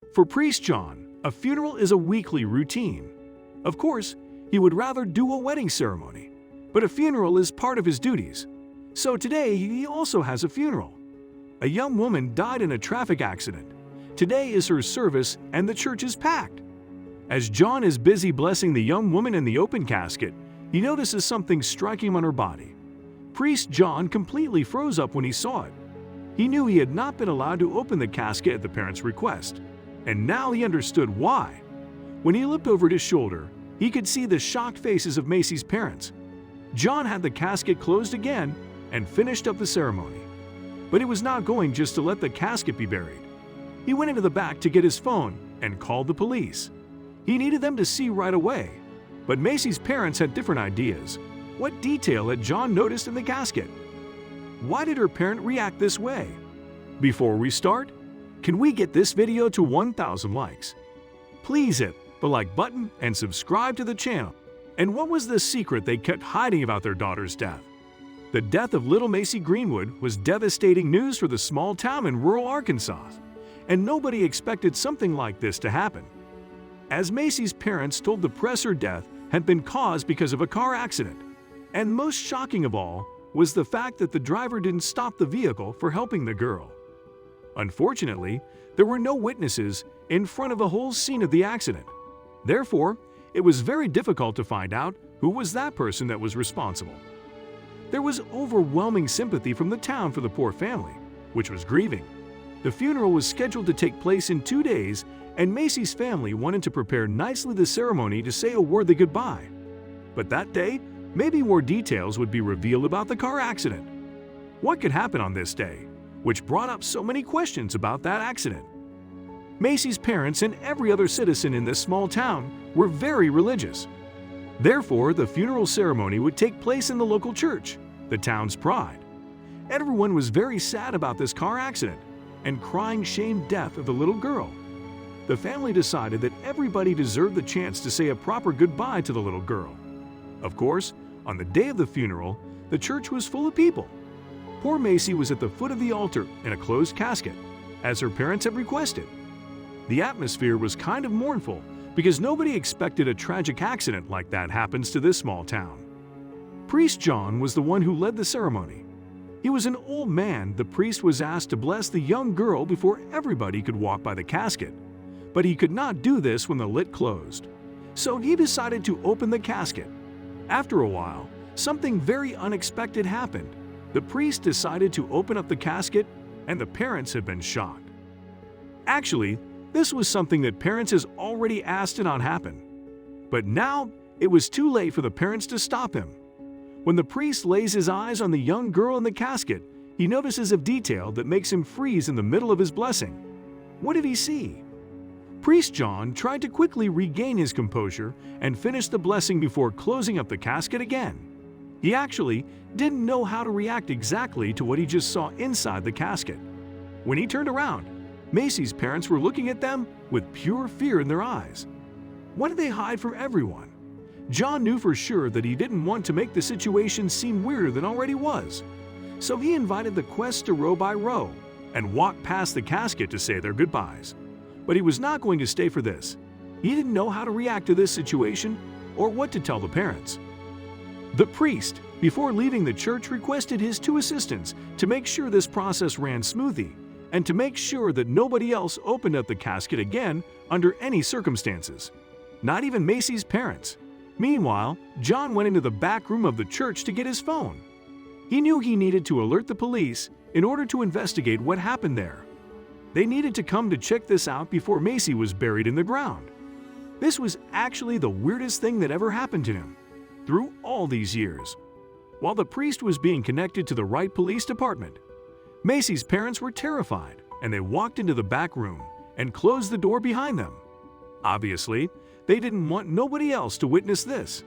For Priest John, a funeral is a weekly routine. Of course, he would rather do a wedding ceremony, but a funeral is part of his duties. So today he also has a funeral. A young woman died in a traffic accident. Today is her service and the church is packed. As John is busy blessing the young woman in the open casket, he notices something striking him on her body. Priest John completely froze up when he saw it. He knew he had not been allowed to open the casket at the parents' request, and now he understood why. When he looked over his shoulder, he could see the shocked faces of Macy's parents. John had the casket closed again and finished up the ceremony. But he was not going just to let the casket be buried. He went into the back to get his phone and called the police. He needed them to see right away. But Macy's parents had different ideas. What detail had John noticed in the casket? Why did her parent react this way? Before we start, can we get this video to 1,000 likes? Please hit the like button and subscribe to the channel. And what was the secret they kept hiding about their daughter's death? The death of little Macy Greenwood was devastating news for the small town in rural Arkansas, and nobody expected something like this to happen. As Macy's parents told the press, her death had been caused because of a car accident. And most shocking of all was the fact that the driver didn't stop the vehicle for helping the girl. Unfortunately, there were no witnesses in front of the whole scene of the accident. Therefore, it was very difficult to find out who was that person that was responsible. There was overwhelming sympathy from the town for the poor family, which was grieving. The funeral was scheduled to take place in 2 days, and Macy's family wanted to prepare nicely the ceremony to say a worthy goodbye. But that day, maybe more details would be revealed about the car accident. What could happen on this day, which brought up so many questions about that accident? Macy's parents and every other citizen in this small town were very religious. Therefore, the funeral ceremony would take place in the local church, the town's pride. Everyone was very sad about this car accident and crying shame death of the little girl. The family decided that everybody deserved the chance to say a proper goodbye to the little girl. Of course, on the day of the funeral, the church was full of people. Poor Macy was at the foot of the altar in a closed casket, as her parents had requested. The atmosphere was kind of mournful because nobody expected a tragic accident like that happens to this small town. Priest John was the one who led the ceremony. He was an old man. The priest was asked to bless the young girl before everybody could walk by the casket, but he could not do this when the lid closed. So he decided to open the casket. After a while, something very unexpected happened. The priest decided to open up the casket, and the parents had been shocked. Actually, this was something that parents has already asked to not happen. But now, it was too late for the parents to stop him. When the priest lays his eyes on the young girl in the casket, he notices a detail that makes him freeze in the middle of his blessing. What did he see? Priest John tried to quickly regain his composure and finish the blessing before closing up the casket again. He actually didn't know how to react exactly to what he just saw inside the casket. When he turned around, Macy's parents were looking at them with pure fear in their eyes. What did they hide from everyone? John knew for sure that he didn't want to make the situation seem weirder than already was. So he invited the quest to row by row and walked past the casket to say their goodbyes. But he was not going to stay for this. He didn't know how to react to this situation or what to tell the parents. The priest, before leaving the church, requested his 2 assistants to make sure this process ran smoothly and to make sure that nobody else opened up the casket again under any circumstances, not even Macy's parents. Meanwhile, John went into the back room of the church to get his phone. He knew he needed to alert the police in order to investigate what happened there. They needed to come to check this out before Macy was buried in the ground. This was actually the weirdest thing that ever happened to him through all these years. While the priest was being connected to the right police department, Macy's parents were terrified and they walked into the back room and closed the door behind them. Obviously, they didn't want nobody else to witness this.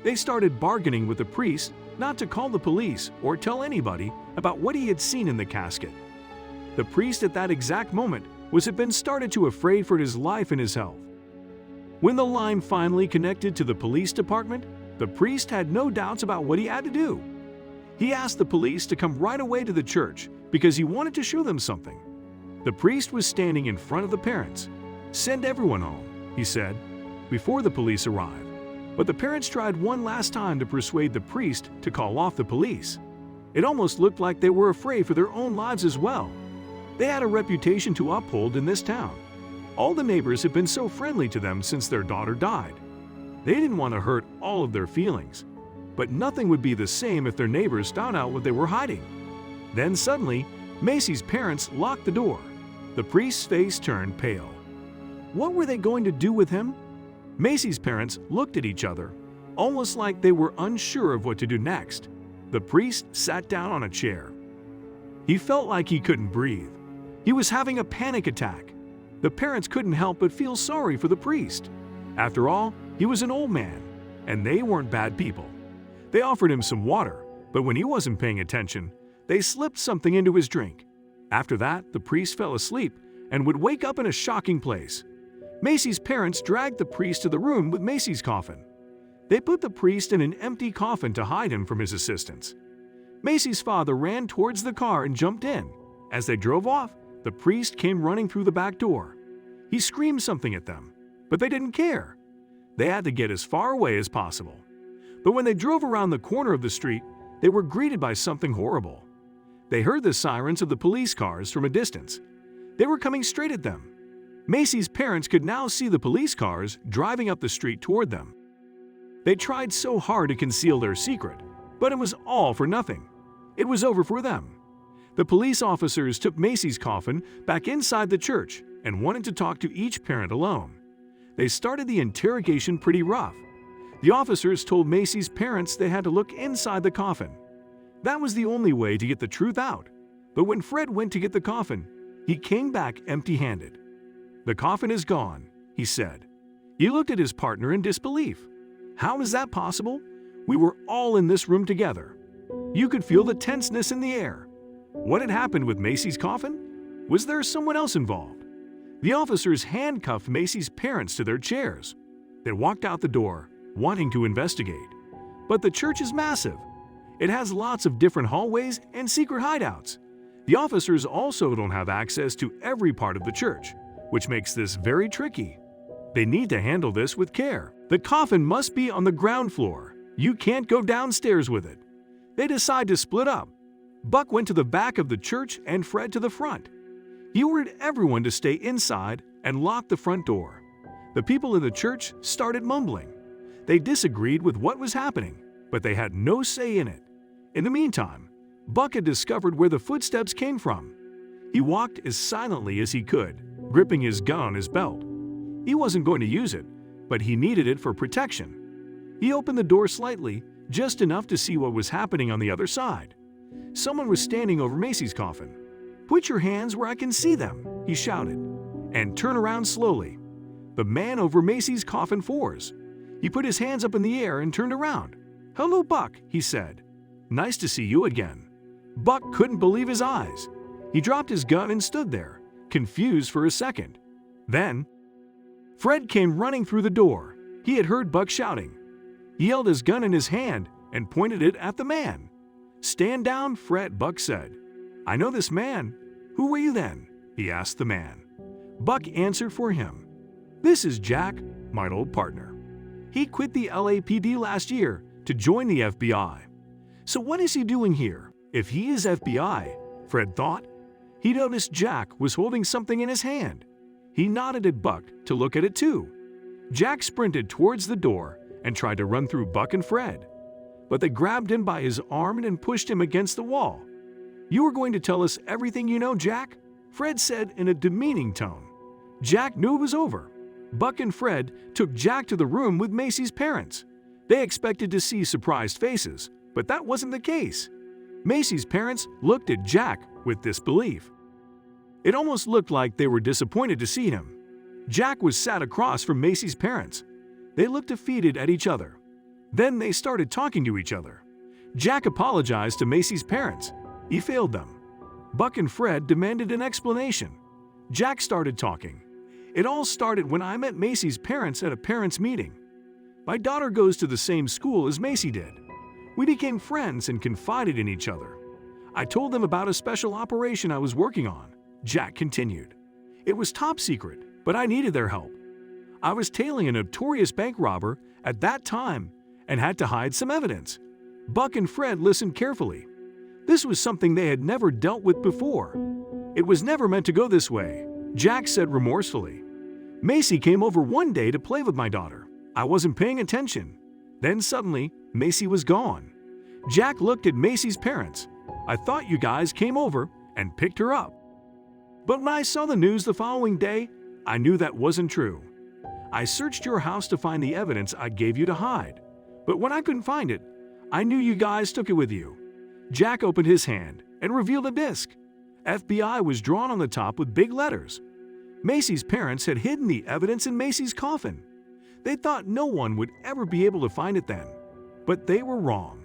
They started bargaining with the priest not to call the police or tell anybody about what he had seen in the casket. The priest at that exact moment had been started to afraid for his life and his health. When the line finally connected to the police department, the priest had no doubts about what he had to do. He asked the police to come right away to the church because he wanted to show them something. The priest was standing in front of the parents "Send everyone home," he said, before the police arrived. But the parents tried one last time to persuade the priest to call off the police. It almost looked like they were afraid for their own lives as well. They had a reputation to uphold in this town. All the neighbors had been so friendly to them since their daughter died. They didn't want to hurt all of their feelings. But nothing would be the same if their neighbors found out what they were hiding. Then suddenly, Macy's parents locked the door. The priest's face turned pale. What were they going to do with him? Macy's parents looked at each other, almost like they were unsure of what to do next. The priest sat down on a chair. He felt like he couldn't breathe. He was having a panic attack. The parents couldn't help but feel sorry for the priest. After all, he was an old man, and they weren't bad people. They offered him some water, but when he wasn't paying attention, they slipped something into his drink. After that, the priest fell asleep and would wake up in a shocking place. Macy's parents dragged the priest to the room with Macy's coffin. They put the priest in an empty coffin to hide him from his assistants. Macy's father ran towards the car and jumped in. As they drove off, the priest came running through the back door. He screamed something at them, but they didn't care. They had to get as far away as possible. But when they drove around the corner of the street, they were greeted by something horrible. They heard the sirens of the police cars from a distance. They were coming straight at them. Macy's parents could now see the police cars driving up the street toward them. They tried so hard to conceal their secret, but it was all for nothing. It was over for them. The police officers took Macy's coffin back inside the church and wanted to talk to each parent alone. They started the interrogation pretty rough. The officers told Macy's parents they had to look inside the coffin. That was the only way to get the truth out. But when Fred went to get the coffin, he came back empty-handed. "The coffin is gone," he said. He looked at his partner in disbelief. "How is that possible? We were all in this room together." You could feel the tenseness in the air. What had happened with Macy's coffin? Was there someone else involved? The officers handcuffed Macy's parents to their chairs. They walked out the door, wanting to investigate. But the church is massive. It has lots of different hallways and secret hideouts. The officers also don't have access to every part of the church, which makes this very tricky. They need to handle this with care. The coffin must be on the ground floor. You can't go downstairs with it. They decide to split up. Buck went to the back of the church and Fred to the front. He ordered everyone to stay inside and lock the front door. The people in the church started mumbling. They disagreed with what was happening, but they had no say in it. In the meantime, Buck had discovered where the footsteps came from. He walked as silently as he could, gripping his gun on his belt. He wasn't going to use it, but he needed it for protection. He opened the door slightly, just enough to see what was happening on the other side. Someone was standing over Macy's coffin. "Put your hands where I can see them," he shouted, "and turn around slowly." The man over Macy's coffin froze. He put his hands up in the air and turned around. "Hello, Buck," he said. "Nice to see you again." Buck couldn't believe his eyes. He dropped his gun and stood there, confused for a second. Then, Fred came running through the door. He had heard Buck shouting. He held his gun in his hand and pointed it at the man. "Stand down, Fred," Buck said. "I know this man." "Who were you then?" he asked the man. Buck answered for him. "This is Jack, my old partner. He quit the LAPD last year to join the FBI. So what is he doing here? If he is FBI," Fred thought. He noticed Jack was holding something in his hand. He nodded at Buck to look at it too. Jack sprinted towards the door and tried to run through Buck and Fred. But they grabbed him by his arm and pushed him against the wall. "You are going to tell us everything you know, Jack?" Fred said in a demeaning tone. Jack knew it was over. Buck and Fred took Jack to the room with Macy's parents. They expected to see surprised faces, but that wasn't the case. Macy's parents looked at Jack with disbelief. It almost looked like they were disappointed to see him. Jack was sat across from Macy's parents. They looked defeated at each other. Then they started talking to each other. Jack apologized to Macy's parents. He failed them. Buck and Fred demanded an explanation. Jack started talking. "It all started when I met Macy's parents at a parents' meeting. My daughter goes to the same school as Macy did. We became friends and confided in each other. I told them about a special operation I was working on," Jack continued. "It was top secret, but I needed their help. I was tailing a notorious bank robber at that time and had to hide some evidence. Buck and Fred listened carefully. This was something they had never dealt with before. It was never meant to go this way, Jack said remorsefully. Macy came over one day to play with my daughter. I wasn't paying attention. Then suddenly, Macy was gone. Jack looked at Macy's parents. I thought you guys came over and picked her up. But when I saw the news the following day, I knew that wasn't true. I searched your house to find the evidence I gave you to hide. But when I couldn't find it, I knew you guys took it with you. Jack opened his hand and revealed a disc. FBI was drawn on the top with big letters. Macy's parents had hidden the evidence in Macy's coffin. They thought no one would ever be able to find it then. But they were wrong.